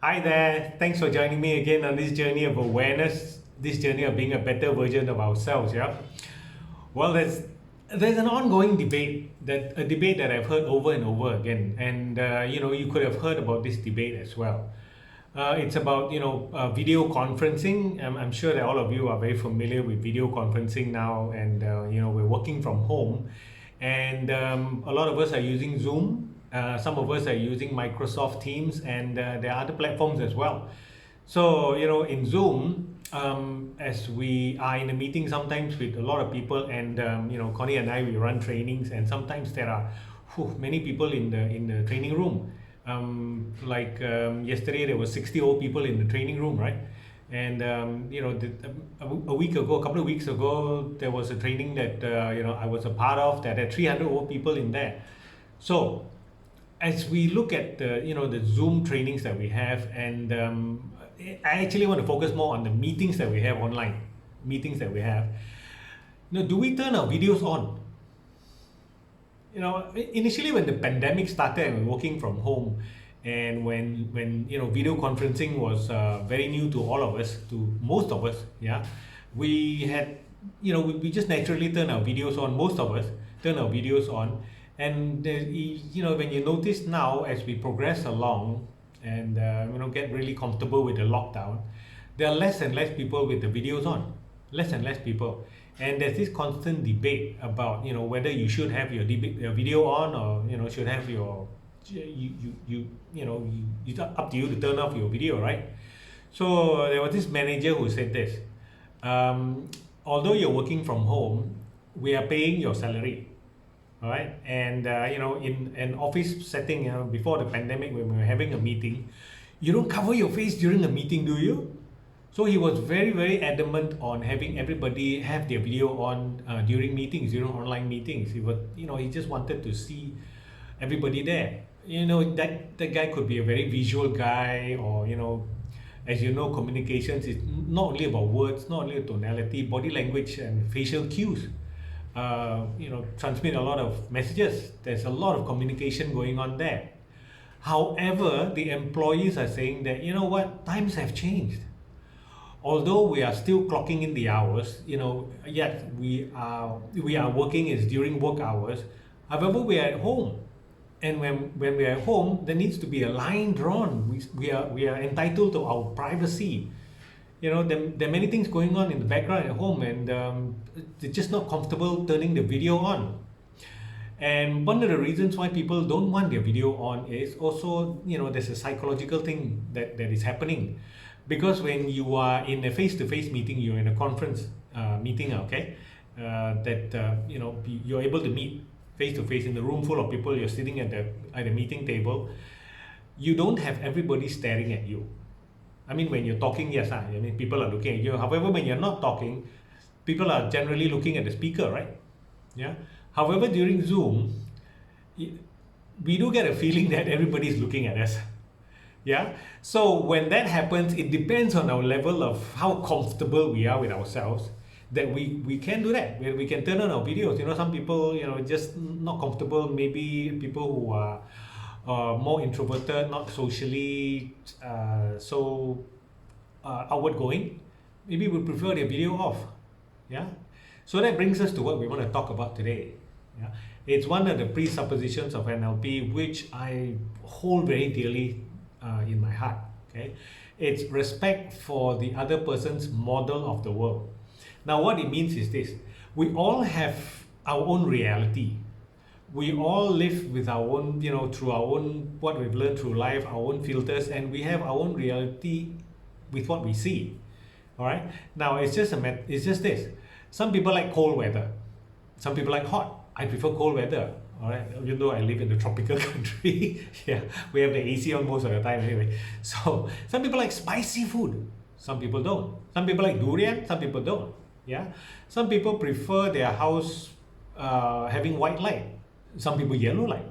Hi there. Thanks for joining me again on this journey of awareness, this journey of being a better version of ourselves. Yeah. Well, there's an ongoing debate that I've heard over and over again, and you could have heard about this debate as well. It's about video conferencing. I'm sure that all of you are very familiar with video conferencing now, and we're working from home, and a lot of us are using Zoom. Some of us are using Microsoft Teams, and there are other platforms as well. So in Zoom, as we are in a meeting sometimes with a lot of people, and Connie and I, we run trainings, and sometimes there are many people in the training room. Yesterday there was 60 old people in the training room, right? And a week ago, a couple of weeks ago, there was a training that I was a part of that had 300 old people in there. So as we look at the Zoom trainings that we have, and I actually want to focus more on the meetings that we have online, meetings that we have. Do we turn our videos on? Initially when the pandemic started and we're working from home, and when video conferencing was very new to all of us, to most of us, yeah, we had we just naturally turn our videos on. Most of us turn our videos on, and when you notice now as we progress along and get really comfortable with the lockdown, there are less and less people with the videos on, less and less people. And there's this constant debate about whether you should have your video on, or should have your it's up to you to turn off your video, right? So there was this manager who said this: although you're working from home, we are paying your salary, all right? And in an office setting, before the pandemic, when we were having a meeting, you don't cover your face during a meeting, do you? So he was very, very adamant on having everybody have their video on during meetings, during online meetings. He just wanted to see everybody there. That guy could be a very visual guy, or as communications is not only about words, not only tonality, body language and facial cues. Transmit a lot of messages. There's a lot of communication going on there. However, the employees are saying that times have changed. Although we are still clocking in the hours, yet we are working is during work hours. However, we are at home, and when we are at home, there needs to be a line drawn. We are entitled to our privacy. There are many things going on in the background at home, and they're just not comfortable turning the video on. And one of the reasons why people don't want their video on is also, there's a psychological thing that is happening. Because when you are in a face-to-face meeting, you're in a conference meeting, okay, you're able to meet face-to-face in the room full of people, you're sitting at the meeting table, you don't have everybody staring at you. I mean, when you're talking, yes, people are looking at you. However, when you're not talking, people are generally looking at the speaker, right? Yeah. However, during Zoom, we do get a feeling that everybody's looking at us. Yeah. So when that happens, it depends on our level of how comfortable we are with ourselves, that we can do that. We can turn on our videos. Some people, just not comfortable. Maybe people who are more introverted, not socially outward going, maybe would prefer their video off. Yeah. So that brings us to what we want to talk about today. Yeah. It's one of the presuppositions of NLP, which I hold very dearly in my heart. Okay. It's respect for the other person's model of the world. Now, what it means is this: we all have our own reality. We all live with our own, through our own, what we've learned through life, our own filters, and we have our own reality with what we see. All right. Now, it's just this. Some people like cold weather. Some people like hot. I prefer cold weather. All right. Even though I live in the tropical country, yeah, we have the AC on most of the time anyway. So some people like spicy food. Some people don't. Some people like durian. Some people don't. Yeah. Some people prefer their house having white light. Some people yellow light.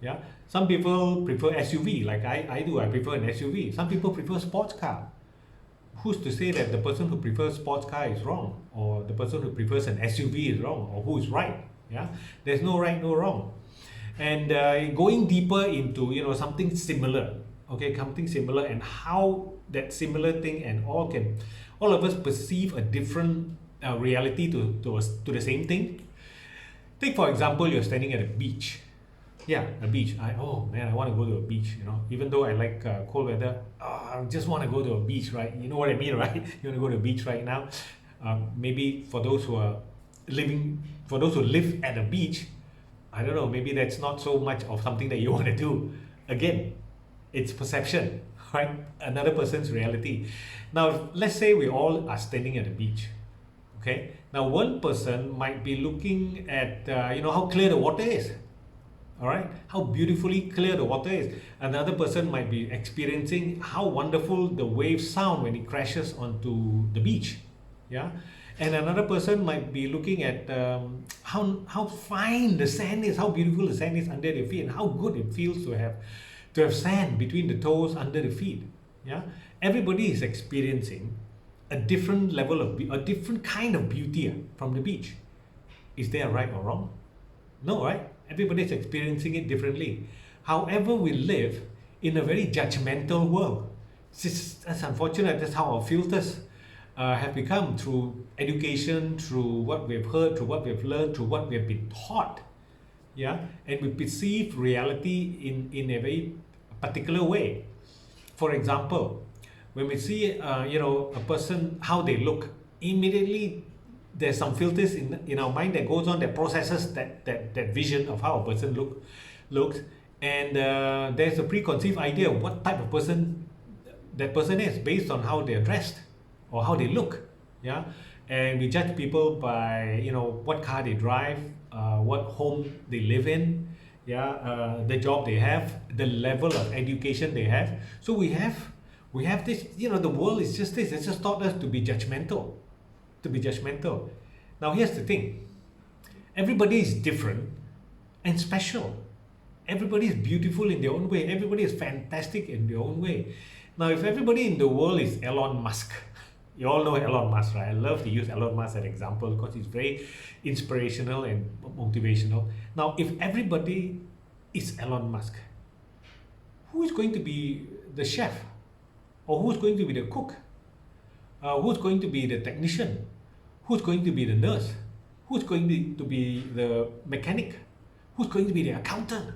Yeah. Some people prefer SUV like I do. I prefer an SUV. Some people prefer sports car. Who's to say that the person who prefers sports car is wrong, or the person who prefers an SUV is wrong, or who is right? Yeah, there's no right, no wrong. And going deeper into something similar, okay, something similar, and how that similar thing and all of us perceive a different reality to the same thing. Take for example, you're standing at a beach. Yeah, a beach. Oh man, I want to go to a beach. Even though I like cold weather, I just want to go to a beach, right? You know what I mean, right? You want to go to a beach right now. Maybe for those who live at a beach, I don't know. Maybe that's not so much of something that you want to do. Again, it's perception, right? Another person's reality. Now, let's say we all are standing at the beach. Okay. Now, one person might be looking at how clear the water is. All right, how beautifully clear the water is. Another person might be experiencing how wonderful the waves sound when it crashes onto the beach. Yeah, and another person might be looking at how fine the sand is, how beautiful the sand is under their feet, and how good it feels to have sand between the toes under the feet. Yeah, everybody is experiencing a different level of a different kind of beauty from the beach. Is there a right or wrong? No, right? Everybody is experiencing it differently. However, we live in a very judgmental world. That's unfortunate. That's how our filters have become through education, through what we've heard, through what we've learned, through what we've been taught. Yeah, and we perceive reality in a very particular way. For example, when we see a person, how they look, immediately there's some filters in our mind that goes on, that processes that vision of how a person looks, and there's a preconceived idea of what type of person that person is based on how they're dressed or how they look. Yeah, and we judge people by what car they drive, what home they live in, the job they have, the level of education they have. So we have this, the world is just this. It's just taught us to be judgmental. Now here's the thing. Everybody is different and special. Everybody is beautiful in their own way. Everybody is fantastic in their own way. Now, if everybody in the world is Elon Musk, you all know Elon Musk, right? I love to use Elon Musk as an example because he's very inspirational and motivational. Now, if everybody is Elon Musk, who is going to be the chef? Or who's going to be the cook? Who's going to be the technician? Who's going to be the nurse? Who's going to be the mechanic? Who's going to be the accountant?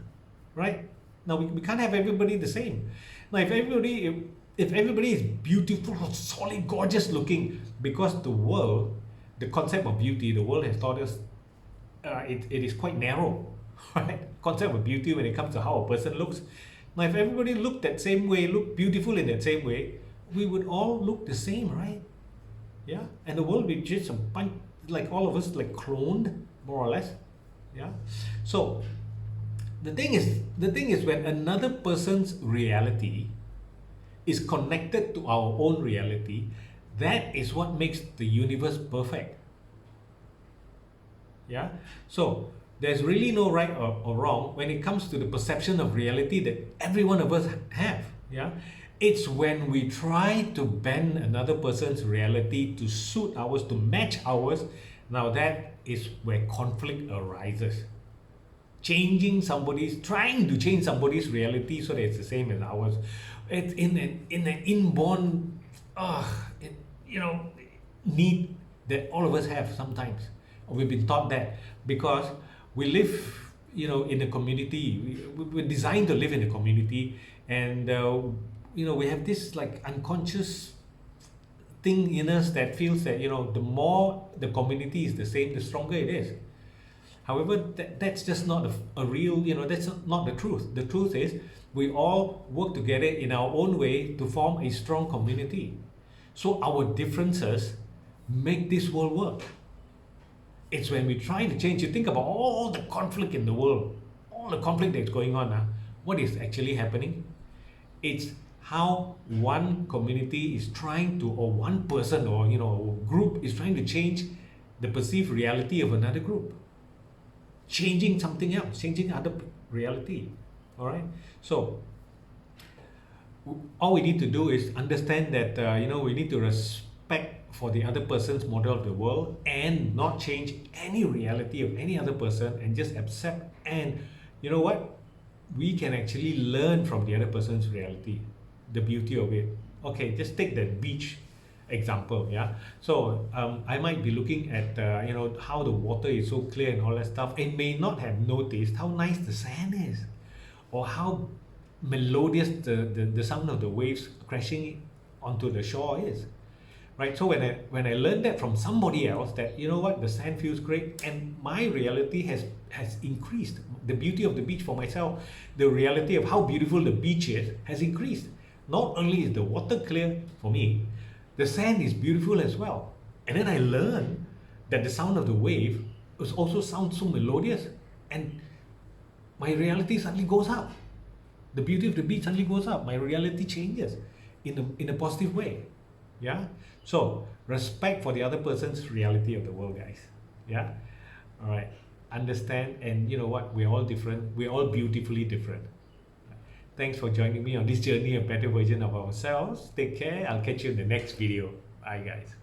Right? Now we can't have everybody the same. Now if everybody is beautiful, solid, gorgeous looking, because the concept of beauty, the world has taught us it is quite narrow, right? Concept of beauty when it comes to how a person looks. Now if everybody looked that same way, looked beautiful in that same way, we would all look the same, right? Yeah, and the world would be just a bunch, like all of us, like cloned, more or less. Yeah. So the thing is when another person's reality is connected to our own reality, that is what makes the universe perfect. Yeah. So there's really no right or wrong when it comes to the perception of reality that every one of us have. Yeah. It's when we try to bend another person's reality to suit ours, to match ours. Now that is where conflict arises. Trying to change somebody's reality so that it's the same as ours. It's in an inborn, need that all of us have sometimes. We've been taught that because we live, in a community. We're designed to live in a community, and we have this like unconscious thing in us that feels that the more the community is the same, the stronger it is. However, that's just not a real, that's not the truth. The truth is we all work together in our own way to form a strong community. So our differences make this world work. It's when we try to change. You think about all the conflict in the world, all the conflict that's going on. What is actually happening? It's how one community is trying to, or one person, or group is trying to change the perceived reality of another group, changing something else, changing other reality. All right. So all we need to do is understand that we need to respect for the other person's model of the world and not change any reality of any other person, and just accept. And you know what? we can actually learn from the other person's reality, the beauty of it. Okay, just take the beach example. Yeah, so I might be looking at how the water is so clear and all that stuff, and may not have noticed how nice the sand is, or how melodious the sound of the waves crashing onto the shore is, right? So when I learned that from somebody else, that the sand feels great, and my reality has increased. The beauty of the beach for myself, the reality of how beautiful the beach is, has increased. Not only is the water clear for me, the sand is beautiful as well. And then I learned that the sound of the wave also sounds so melodious, and my reality suddenly goes up. The beauty of the beach suddenly goes up. My reality changes in a positive way. Yeah. So respect for the other person's reality of the world, guys. Yeah. All right. Understand, and you know what? We're all different. We're all beautifully different. Thanks for joining me on this journey, a better version of ourselves. Take care. I'll catch you in the next video. Bye, guys.